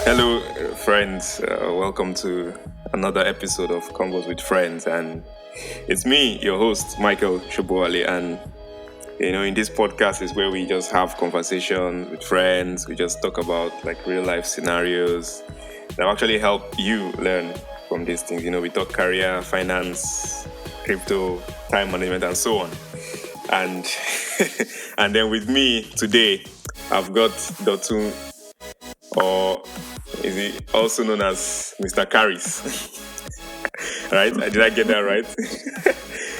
Hello, friends. Welcome to another episode of Combos with Friends, and it's me, your host, Michael Shoboale. And in this podcast is where we just have conversations with friends. We just talk about like real life scenarios that actually help you learn from these things. We talk career, finance, crypto, time management, and so on. And and then with me today, I've got Dotun, or is he also known as Mr. Charis? Right? Did I get that right?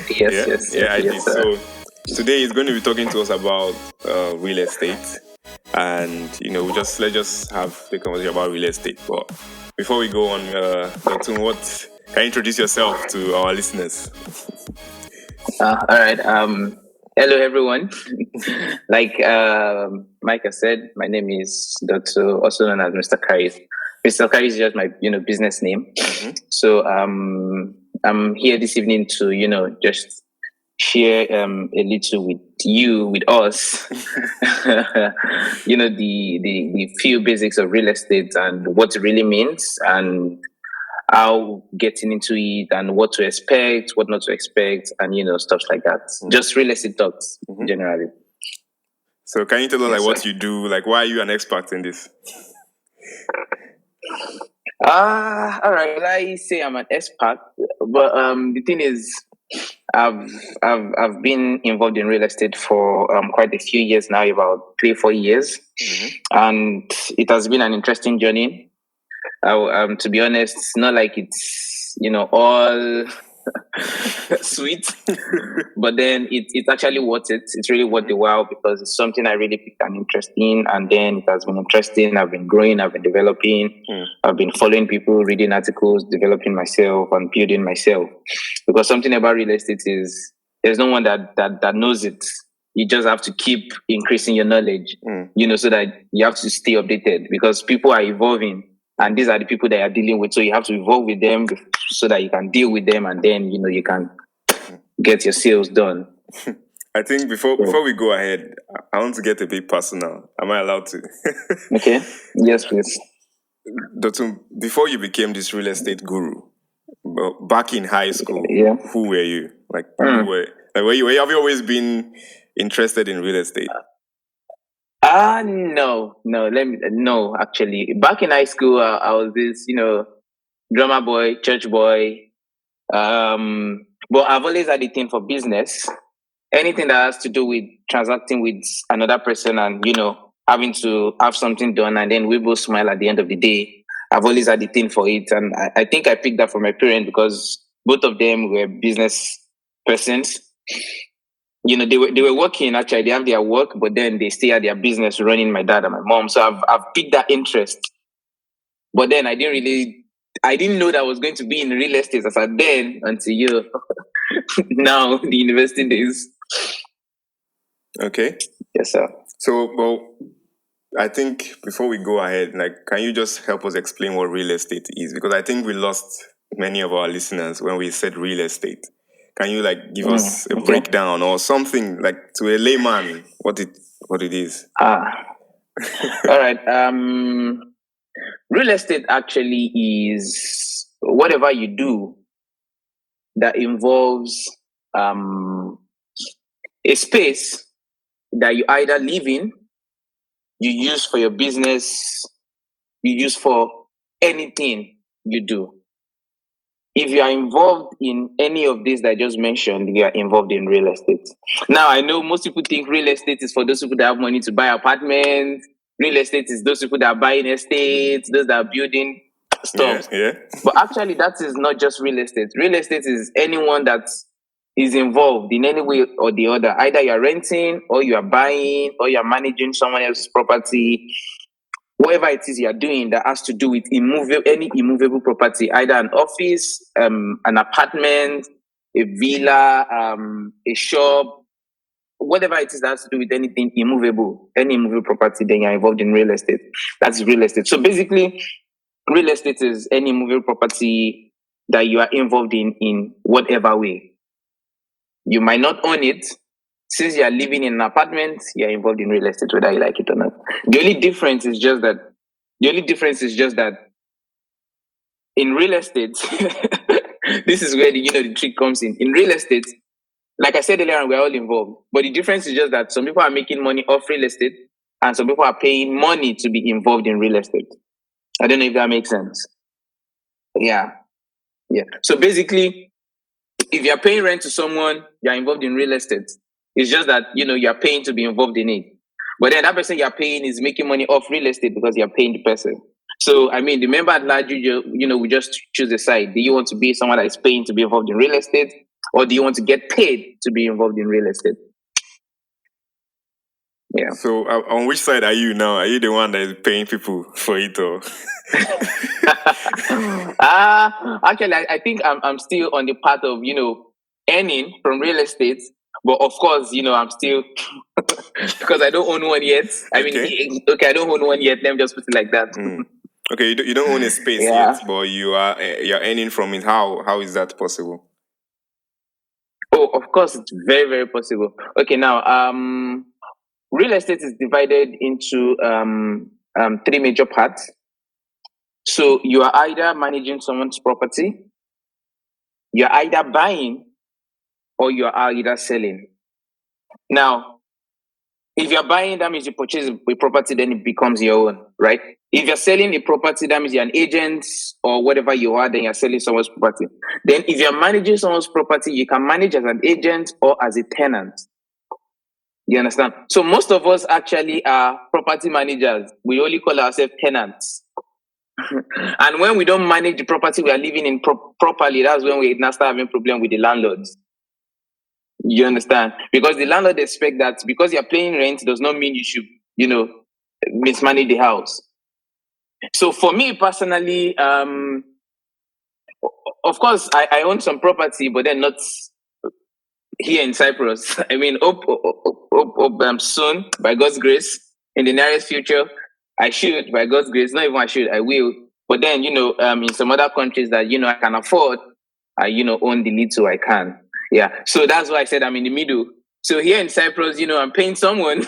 Yes, I did. sir. So today he's going to be talking to us about real estate, and let's just have the conversation about real estate. But before we go on, Dotun, can you introduce yourself to our listeners? All right. Hello, everyone. Like Micah said, my name is Dotun, also known as Mr. Charis. Mr. Charis is just my business name. Mm-hmm. So I'm here this evening to just share a little with us. the few basics of real estate and what it really means, and how getting into it and what to expect, what not to expect, and stuff like that. Mm-hmm. Just real estate talks generally. So can you tell us Yes, what sir. you do? Like, why are you an expert in this? All right. Well, I say I'm an expert, but the thing is, I've been involved in real estate for quite a few years now, about 3-4 years, and it has been an interesting journey. To be honest, it's not like it's all sweet, but then it's actually worth it. It's really worth the while because it's something I really picked an interest in, and then it has been interesting. I've been growing, I've been developing, I've been following people, reading articles, developing myself, and building myself. Because something about real estate is there's no one that knows it. You just have to keep increasing your knowledge, so that you have to stay updated because people are evolving. And these are the people that you're dealing with. So you have to evolve with them so that you can deal with them, and then, you can get your sales done. I think before we go ahead, I want to get a bit personal. Am I allowed to? Okay. Yes, please. Dotun, before you became this real estate guru, back in high school, Yeah. who were you? Like, have you always been interested in real estate? No, actually. Back in high school, I was this, drummer boy, church boy. But I've always had a thing for business. Anything that has to do with transacting with another person and, having to have something done, and then we both smile at the end of the day. I've always had a thing for it. And I think I picked that from my parents because both of them were business persons. They were working. Actually, they have their work, but then they still had their business running, my dad and my mom. So I've picked that interest. But then I didn't know that I was going to be in real estate as at then until now, the university days. Okay. Yes, sir. So, I think before we go ahead, like, can you just help us explain what real estate is? Because I think we lost many of our listeners when we said real estate. Can you give us a breakdown or something like to a layman what it is? All right. Real estate actually is whatever you do that involves a space that you either live in, you use for your business, you use for anything you do. If you are involved in any of these that I just mentioned, you are involved in real estate. Now, I know most people think real estate is for those people that have money to buy apartments. Real estate is those people that are buying estates, those that are building stuff. Yeah. But actually, that is not just real estate. Real estate is anyone that is involved in any way or the other. Either you are renting, or you are buying, or you are managing someone else's property. whatever it is you're doing that has to do with any immovable property, either an office, an apartment, a villa, a shop, whatever it is that has to do with anything immovable, any immovable property, then you're involved in real estate. That's real estate. So basically, real estate is any immovable property that you are involved in whatever way. You might not own it. Since you are living in an apartment, you are involved in real estate, whether you like it or not. The only difference is just that in real estate, this is where the trick comes in. In real estate, like I said earlier, we're all involved. But the difference is just that some people are making money off real estate and some people are paying money to be involved in real estate. I don't know if that makes sense. Yeah. So basically, if you're paying rent to someone, you're involved in real estate. It's just that, you're paying to be involved in it. But then that person you're paying is making money off real estate because you're paying the person. So, I mean, remember at large, we just choose a side. Do you want to be someone that is paying to be involved in real estate? Or do you want to get paid to be involved in real estate? Yeah. So, on which side are you now? Are you the one that is paying people for it, or? Actually, I think I'm still on the path of earning from real estate, but of course, I'm still because I don't own one yet. I mean, okay, I don't own one yet. Let me just put it like that. Okay, you don't own a space yet, but you're earning from it. How is that possible? Oh, of course, it's very, very possible. Okay, now real estate is divided into three major parts. So you are either managing someone's property, you're either buying, or you are either selling. Now, if you're buying, that means you purchase a property, then it becomes your own, right? If you're selling a property, that means you're an agent or whatever you are, then you're selling someone's property. Then if you're managing someone's property, you can manage as an agent or as a tenant. You understand? So most of us actually are property managers. We only call ourselves tenants. And when we don't manage the property we are living in properly, that's when we now start having problem with the landlords. You understand? Because the landlord expects that because you're paying rent does not mean you should, mismanage the house. So for me personally, of course, I own some property, but then not here in Cyprus. I mean, hope soon, by God's grace, in the nearest future, I should, by God's grace, not even I should, I will. But then, in some other countries that, I can afford, I, own the little I can. Yeah. So that's why I said I'm in the middle. So here in Cyprus, I'm paying someone.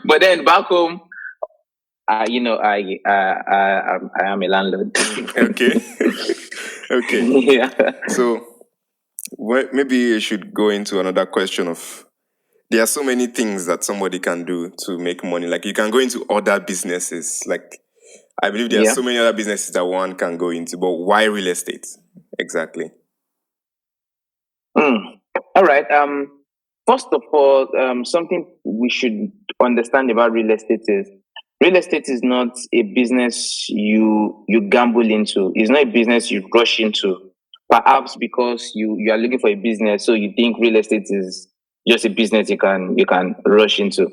But then back home, I am a landlord. Okay. Okay. Yeah. So maybe you should go into another question of, there are so many things that somebody can do to make money. Like you can go into other businesses. Like I believe there are so many other businesses that one can go into, but why real estate exactly? All right. First of all, something we should understand about real estate is not a business you gamble into. It's not a business you rush into. Perhaps because you are looking for a business, so you think real estate is just a business you can rush into.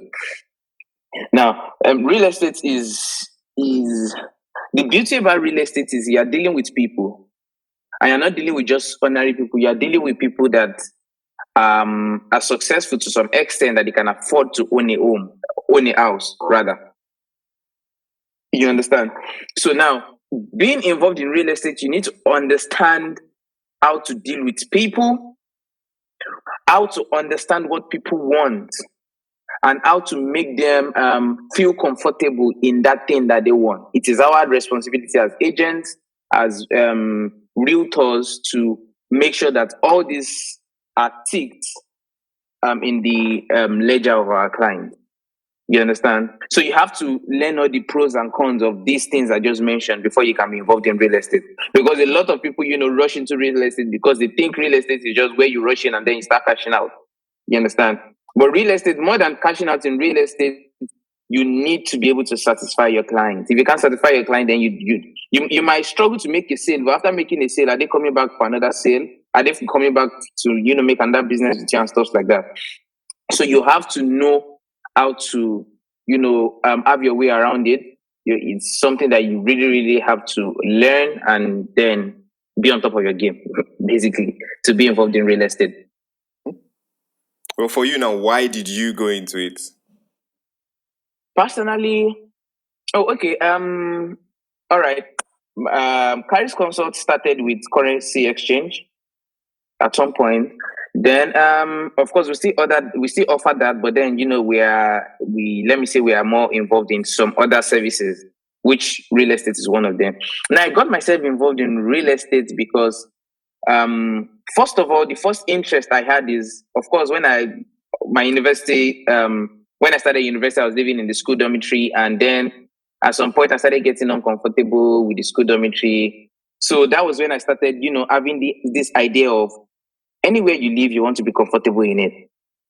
Now, real estate is the beauty about real estate is you are dealing with people, and you're not dealing with just ordinary people. You are dealing with people that are successful to some extent that they can afford to own a house, rather. You understand? So now, being involved in real estate, you need to understand how to deal with people, how to understand what people want, and how to make them feel comfortable in that thing that they want. It is our responsibility as agents, as realtors, to make sure that all these are ticked in the ledger of our client. You understand? So you have to learn all the pros and cons of these things I just mentioned before you can be involved in real estate. Because a lot of people, rush into real estate because they think real estate is just where you rush in and then you start cashing out. You understand? But real estate, more than cashing out in real estate, you need to be able to satisfy your client. If you can't satisfy your client, then you might struggle to make a sale. But after making a sale, are they coming back for another sale? Are they coming back to make another business with you and stuff like that? So you have to know how to have your way around it. It's something that you really, really have to learn and then be on top of your game, basically, to be involved in real estate. Well, for you now, why did you go into it? Personally, okay. All right. Charis Consult started with currency exchange at some point. Then, of course, we still offer that, but then let me say we are more involved in some other services, which real estate is one of them. Now, I got myself involved in real estate because, first of all, the first interest I had is, of course, when I started university, I was living in the school dormitory, and then at some point I started getting uncomfortable with the school dormitory. So that was when I started, having this idea of anywhere you live, you want to be comfortable in it.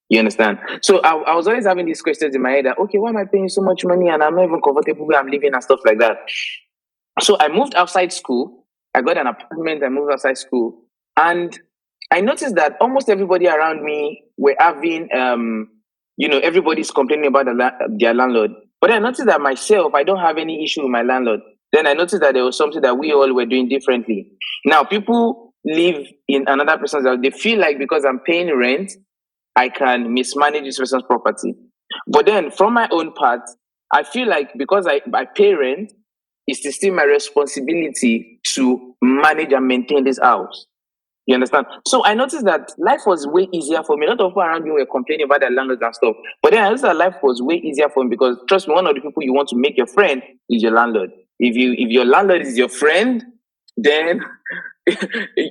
You understand? So I was always having these questions in my head that, okay, why am I paying so much money and I'm not even comfortable where I'm living and stuff like that? So I moved outside school. I got an apartment. I moved outside school. And I noticed that almost everybody around me were having, everybody's complaining about their landlord. But I noticed that myself, I don't have any issue with my landlord. Then I noticed that there was something that we all were doing differently. Now, people live in another person's house. They feel like because I'm paying rent, I can mismanage this person's property. But then from my own part, I feel like because I pay rent, it's still my responsibility to manage and maintain this house. You understand? So I noticed that life was way easier for me. A lot of people around me were complaining about their landlords and stuff. But then I noticed that life was way easier for me because, trust me, one of the people you want to make your friend is your landlord. If your landlord is your friend, then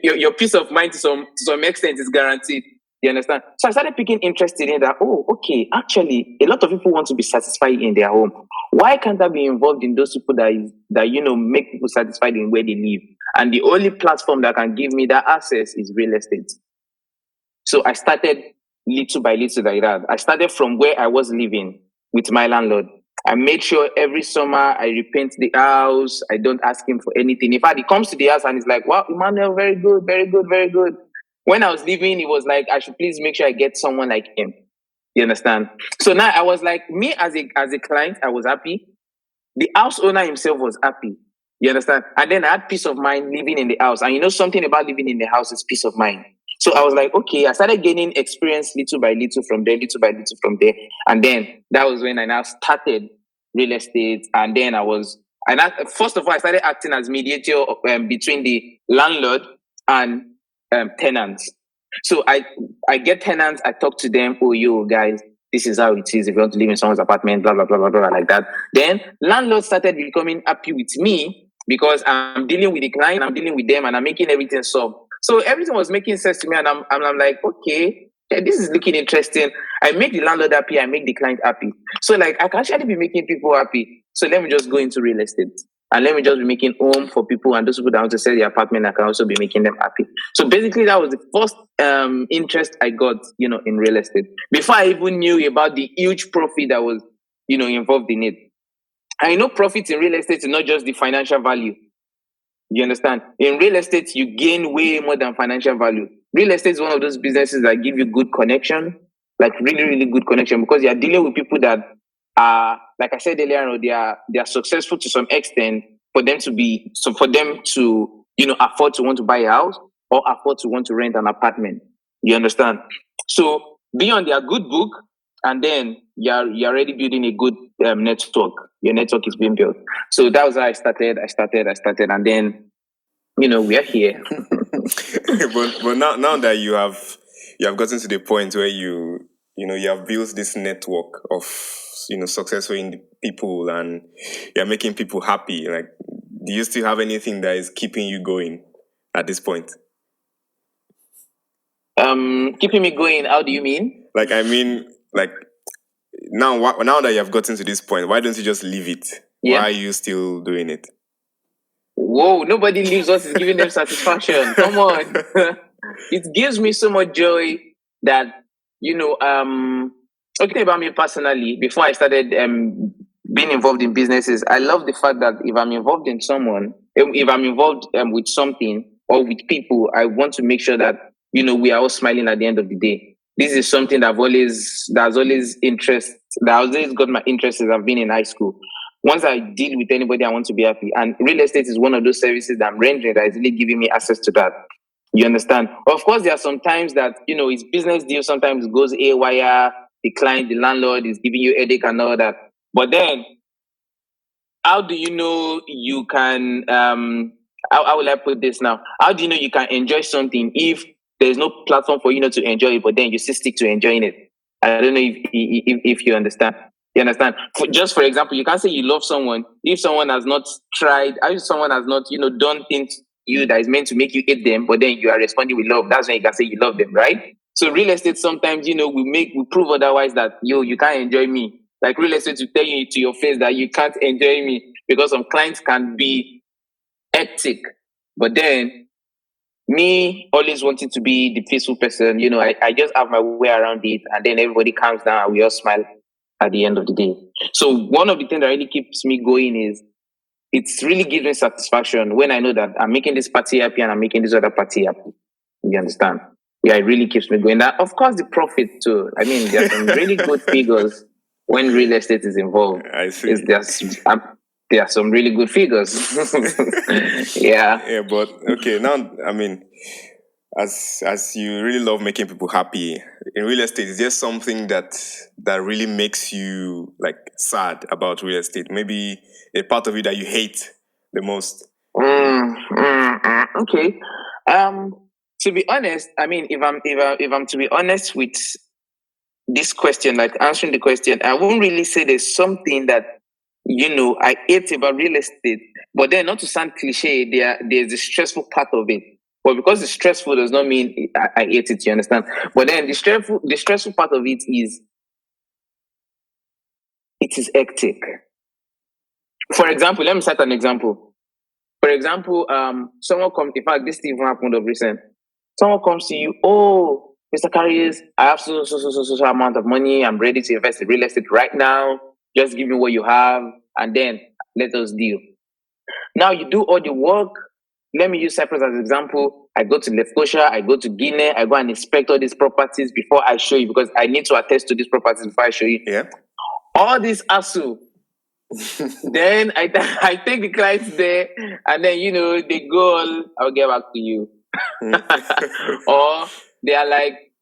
your peace of mind to some extent is guaranteed. You understand? So I started picking interest in that. Oh, okay. Actually, a lot of people want to be satisfied in their home. Why can't I be involved in those people that make people satisfied in where they live? And the only platform that can give me that access is real estate. So I started little by little like that. I started from where I was living with my landlord. I made sure every summer I repaint the house. I don't ask him for anything. In fact, he comes to the house and he's like, wow, Emmanuel, very good, very good, very good. When I was leaving, he was like, I should please make sure I get someone like him. You understand? So now I was like, me as a client, I was happy. The house owner himself was happy. You understand? And then I had peace of mind living in the house. And something about living in the house is peace of mind. So I was like, okay, I started gaining experience little by little from there, little by little from there. And then that was when I now started real estate. And then first of all, I started acting as mediator between the landlord and tenants. So I get tenants, I talk to them, oh, yo, guys, this is how it is if you want to live in someone's apartment, blah, blah, blah, blah, blah, like that. Then landlords started becoming happy with me because I'm dealing with the client, I'm dealing with them, and I'm making everything solve. So everything was making sense to me, and I'm like, okay, this is looking interesting. I make the landlord happy, I make the client happy. So like I can actually be making people happy. So let me just go into real estate. And let me just be making home for people, and those people that want to sell their apartment, I can also be making them happy. So basically, that was the first interest I got, in real estate. Before I even knew about the huge profit that was, involved in it. I know profit in real estate is not just the financial value. You understand? In real estate, you gain way more than financial value. Real estate is one of those businesses that give you good connection, like really, really good connection, because you're dealing with people that are, like I said earlier, they are successful to some extent for them to afford to want to buy a house or afford to want to rent an apartment. You understand? So be on their good book, and then you're already building a good network. Your network is being built. So that was how I started, and then we are here. but now that you have gotten to the point where you have built this network of successful people, and you're making people happy. Like, do you still have anything that is keeping you going at this point? Keeping me going. How do you mean? Like, I mean, like now that you have gotten to this point, why don't you just leave it? Yeah. Why are you still doing it? Whoa, nobody leaves us is giving them satisfaction. Come on. It gives me so much joy that, talking about me personally, before I started being involved in businesses, I love the fact that if I'm involved in someone, if I'm involved with something or with people, I want to make sure that, we are all smiling at the end of the day. this is something that's always got my interest since I've been in high school. Once I deal with anybody, I want to be happy. And real estate is one of those services that I'm rendering that is really giving me access to that. You understand? Of course, there are some times that, it's business deal. Sometimes it goes haywire. The landlord is giving you a headache and all that. But then, how do you know you can, how will I put this now? How do you know you can enjoy something if there's no platform for you not to enjoy it, but then you still stick to enjoying it? I don't know if you understand. You understand? Just for example, you can't say you love someone if someone has not tried, if someone has not, done things to you that is meant to make you hate them, but then you are responding with love. That's when you can say you love them, right? So real estate sometimes, we prove otherwise that you can't enjoy me. Like real estate to tell you to your face that you can't enjoy me because some clients can be hectic. But then me always wanting to be the peaceful person, I just have my way around it, and then everybody calms down and we all smile at the end of the day. So one of the things that really keeps me going is it's really gives me satisfaction when I know that I'm making this party happy and I'm making this other party happy. You understand? Yeah, it really keeps me going. Now, of course, the profit too. I mean, there are some really good figures when real estate is involved. I see. There are some really good figures. Yeah. Yeah, but okay, now I mean, as you really love making people happy in real estate, is there something that really makes you like sad about real estate? Maybe a part of it that you hate the most. Okay. To be honest, I mean, if I'm to be honest with this question, like answering the question, I won't really say there's something that I hate about real estate. But then, not to sound cliche, there's the stressful part of it. But because it's stressful does not mean I hate it. You understand? But then the stressful part of it is hectic. For example, let me cite an example. For example, someone comes. In fact, this even happened of recent. Someone comes to you, oh, Mr. Charis, I have so amount of money. I'm ready to invest in real estate right now. Just give me what you have, and then let us deal. Now you do all the work. Let me use Cyprus as an example. I go to Lefkosia, I go to Guinea, I go and inspect all these properties before I show you because I need to attest to these properties before I show you. Yeah. All this hassle. Then I take the clients there, and then they go all, I'll get back to you. Or they are like,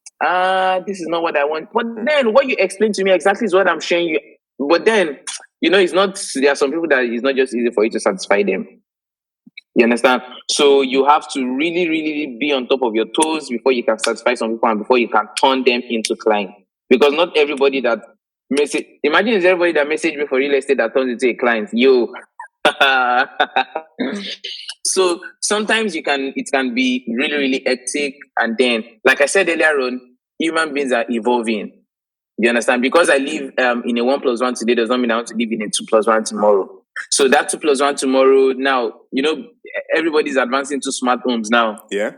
this is not what I want. But then what you explain to me exactly is what I'm showing you. But then, it's not, there are some people that it's not just easy for you to satisfy them. You understand? So you have to really, really be on top of your toes before you can satisfy some people and before you can turn them into clients. Because not everybody that imagine it's everybody that message me for real estate that turns into a client. So sometimes it can be really, really hectic. And then, like I said earlier on, human beings are evolving. You understand? Because I live in a 1+1 today does not mean I want to live in a 2+1 tomorrow. So that 2+1 tomorrow, now, everybody's advancing to smart homes now. Yeah.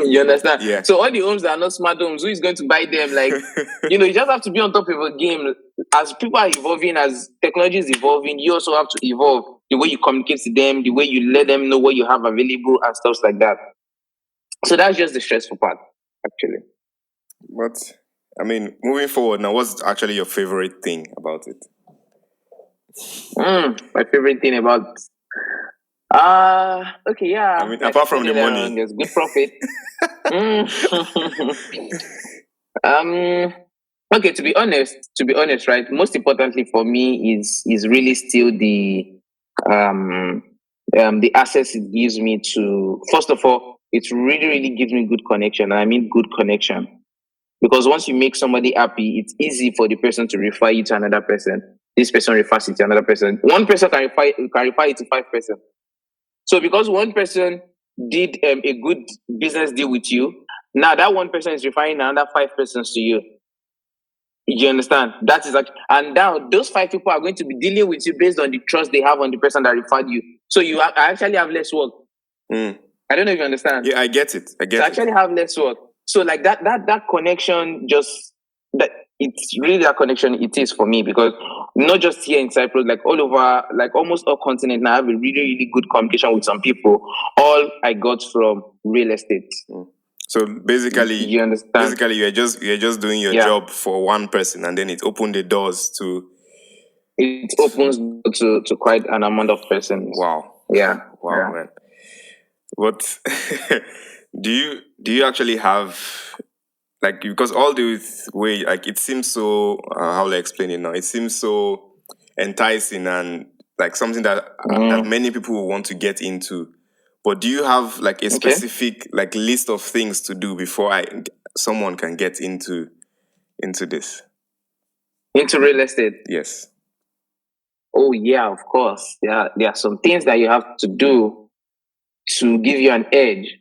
You understand? Yeah. So all the homes that are not smart homes, who is going to buy them? Like, you just have to be on top of a game. As people are evolving, as technology is evolving, you also have to evolve. The way you communicate to them, the way you let them know what you have available and stuff like that. So that's just the stressful part, actually. But, I mean, moving forward now, what's actually your favorite thing about it? My favorite thing about okay, yeah. I mean, apart from the money, there's good profit. Okay, to be honest, right? Most importantly for me is really still the access it gives me to. First of all, it really, really gives me good connection, and I mean good connection. Because once you make somebody happy, it's easy for the person to refer you to another person. This person refers you to another person. One person can refer you to 5 persons. So because one person did a good business deal with you, now that one person is referring another 5 persons to you. You understand? That is and now those 5 people are going to be dealing with you based on the trust they have on the person that referred you. So I actually have less work. I don't know if you understand. Yeah, I get it. I actually have less work. So like that connection, just that it's really that connection it is for me, because not just here in Cyprus, like all over, like almost all continent now, I have a really, really good communication with some people. All I got from real estate. So basically, You understand? you're just doing your job for one person, and then it opened the doors to. It opens to quite an amount of persons. Wow. Yeah. Man. What do you actually have, like, because all the way, like, it seems so how will I explain it now? It seems so enticing and like something that that many people will want to get into. But do you have like a specific like list of things to do before someone can get into this? Into real estate? Yes. Oh yeah, of course. There are some things that you have to do to give you an edge,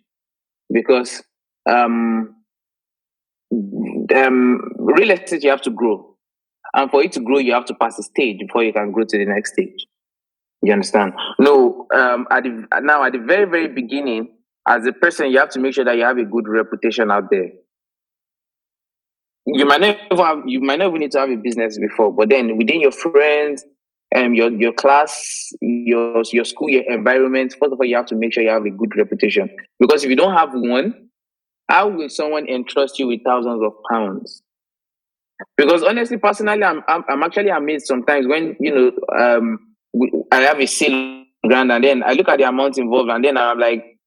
because real estate, you have to grow, and for it to grow, you have to pass a stage before you can grow to the next stage. You understand? No, at the very, very beginning, as a person, you have to make sure that you have a good reputation out there. You might not even need to have a business before, but then within your friends, your class, your school, your environment, first of all, you have to make sure you have a good reputation. Because if you don't have one, how will someone entrust you with thousands of pounds? Because honestly, personally, I'm actually amazed sometimes when I have a sale grand, and then I look at the amount involved, and then I'm like,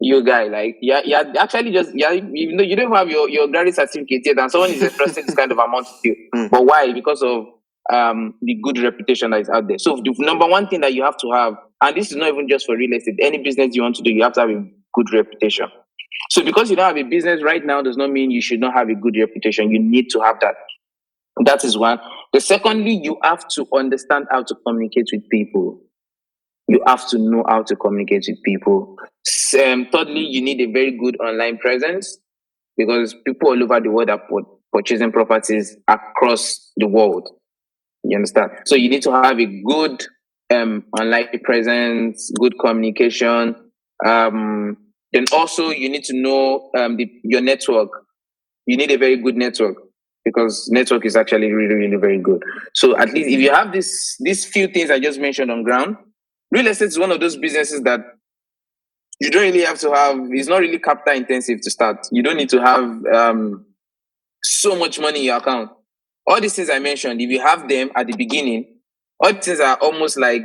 you guy, like, yeah, actually just, even though you don't have your graduate certificate yet, and someone is entrusting this kind of amount to you. But why? Because of the good reputation that is out there. So the number one thing that you have to have, and this is not even just for real estate, any business you want to do, you have to have a good reputation. So because you don't have a business right now does not mean you should not have a good reputation. You need to have that. That is one. The secondly, you have to understand how to communicate with people. You have to know how to communicate with people. Thirdly, you need a very good online presence, because people all over the world are purchasing properties across the world. You understand? So you need to have a good online presence, good communication. Then also you need to know your network. You need a very good network, because network is actually really, really very good. So at least if you have these few things I just mentioned on ground, real estate is one of those businesses that you don't really have to have. It's not really capital intensive to start. You don't need to have so much money in your account. All these things I mentioned, if you have them at the beginning, all these things are almost like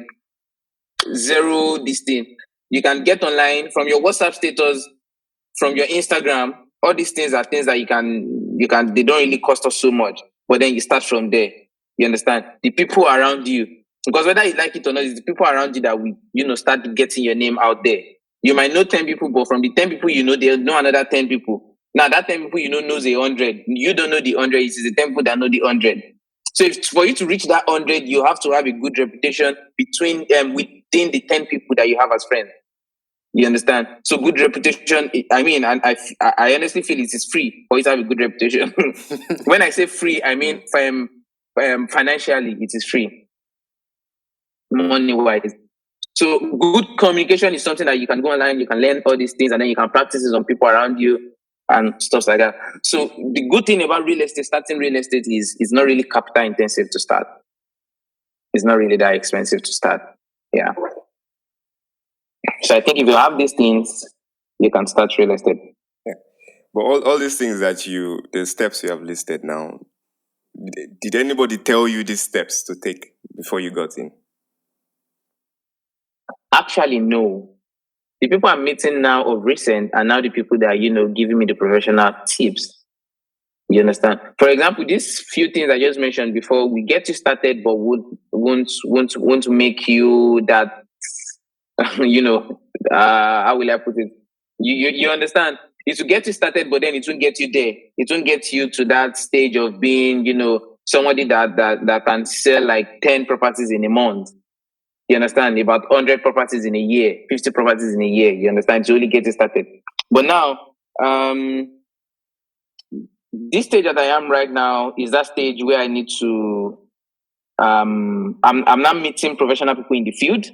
zero this thing. You can get online from your WhatsApp status, from your Instagram. All these things are things that you can, they don't really cost us so much. But then you start from there. You understand? The people around you, because whether you like it or not, it's the people around you that will, start getting your name out there. You might know 10 people, but from the 10 people you know, they'll know another 10 people. Now that 10 people you know knows 100. You don't know the 100. It's the 10 people that know the 100. So for you to reach that 100, you have to have a good reputation within the 10 people that you have as friends. You understand? So good reputation, I mean, and I honestly feel it is free for you to have a good reputation. When I say free, I mean financially, it is free. Money-wise. So good communication is something that you can go online, you can learn all these things, and then you can practice it on people around you and stuff like that. So the good thing about real estate, starting real estate, is it's not really capital intensive to start. It's not really that expensive to start. Yeah. So I think if you have these things, you can start real estate. Yeah. But all these things the steps you have listed now, did anybody tell you these steps to take before you got in? Actually, no. The people I'm meeting now of recent are now the people that are, giving me the professional tips. You understand? For example, these few things I just mentioned before, we get you started, but won't make you that, how will I put it? You understand? It will get you started, but then it won't get you there. It won't get you to that stage of being, somebody that can sell like 10 properties in a month. You understand? About 100 properties in a year, 50 properties in a year. You understand? To really get it started. But now, this stage that I am right now is that stage where I need to, I'm not meeting professional people in the field.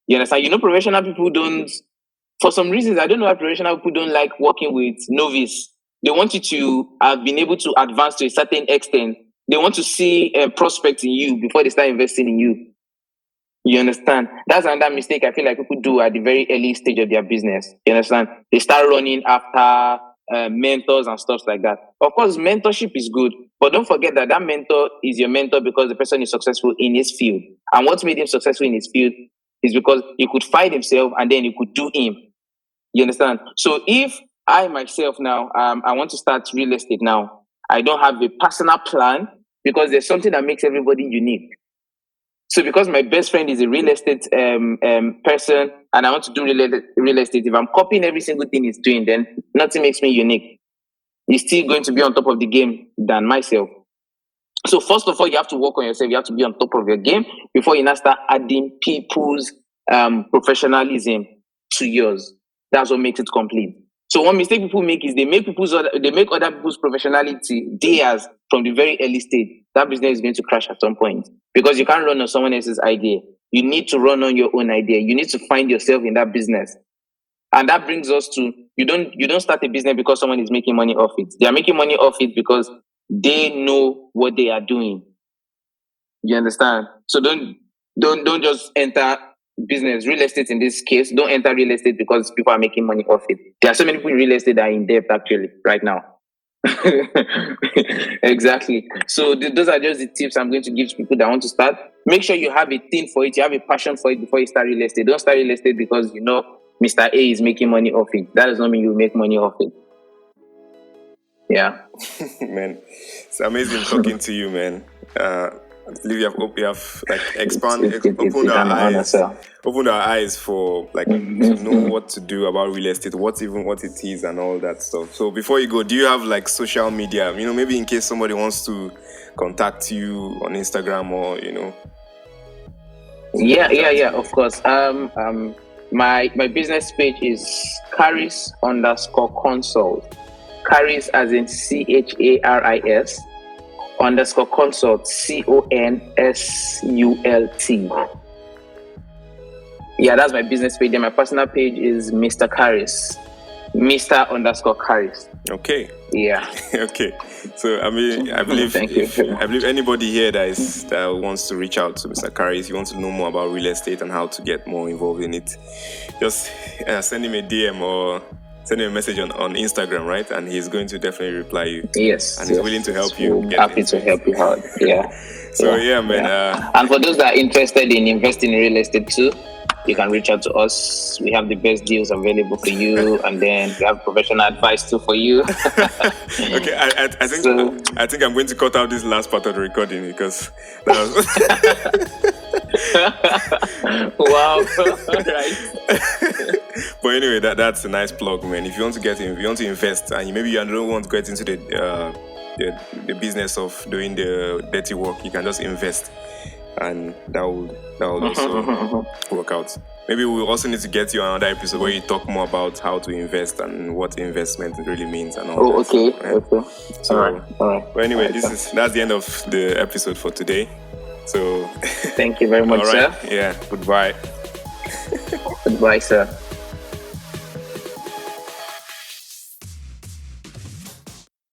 You understand? Professional people don't, for some reasons, I don't know why professional people don't like working with novice. They want you to have been able to advance to a certain extent. They want to see a prospect in you before they start investing in you. You understand? That's another mistake I feel like people do at the very early stage of their business. You understand? They start running after mentors and stuff like that. Of course, mentorship is good, but don't forget that that mentor is your mentor because the person is successful in his field. And what made him successful in his field is because he could fight himself and then he could do him. You understand? So if I myself now, I want to start real estate now, I don't have a personal plan because there's something that makes everybody unique. So because my best friend is a real estate person and I want to do real estate, if I'm copying every single thing he's doing, then nothing makes me unique. He's still going to be on top of the game than myself. So first of all, you have to work on yourself. You have to be on top of your game before you now start adding people's professionalism to yours. That's what makes it complete. So one mistake people make is they make other people's professionality theirs from the very early stage. That business is going to crash at some point because you can't run on someone else's idea. You need to run on your own idea. You need to find yourself in that business. And that brings us to you don't start a business because someone is making money off it. They are making money off it because they know what they are doing. You understand? So don't just enter business, real estate in this case. Don't enter real estate because people are making money off it. There are so many people in real estate that are in debt actually right now. Exactly. So those are just the tips I'm going to give to people that want to start. Make sure you have a thing for it. You have a passion for it before you start real estate. Don't start real estate because you know Mr. A is making money off it. That does not mean you make money off it. Yeah. Man, it's amazing talking to you, man. I believe you have like opened our eyes for like to know what to do about real estate, what it is and all that stuff. So before you go, do you have like social media? You know, maybe in case somebody wants to contact you on Instagram or Yeah, of course. My business page is Charis_consult. Charis as in CHARIS _consult CONSULT. Yeah, that's my business page. And my personal page is Mr. Charis. Mr_Charis. Okay. Yeah. Okay. So I believe I believe anybody here that wants to reach out to Mr. Charis, you want to know more about real estate and how to get more involved in it, just send him a DM or send him a message on Instagram, right? And he's going to definitely reply you. Yes. And he's willing to help you. Happy to help you out. Yeah. So yeah, man. Yeah. And for those that are interested in investing in real estate too, you can reach out to us. We have the best deals available for you, and then we have professional advice too for you. Okay, I think I'm going to cut out this last part of the recording because that was Wow. Right. But anyway, that's a nice plug, man. If you want to invest, and maybe you don't want to get into the business of doing the dirty work, you can just invest. And that would also work out. Maybe we also need to get you another episode where you talk more about how to invest and what investment really means and all that. Okay. Right? Okay. So, all right. But anyway, that's the end of the episode for today. So thank you very much, all right. sir. Yeah. Goodbye. Goodbye, sir.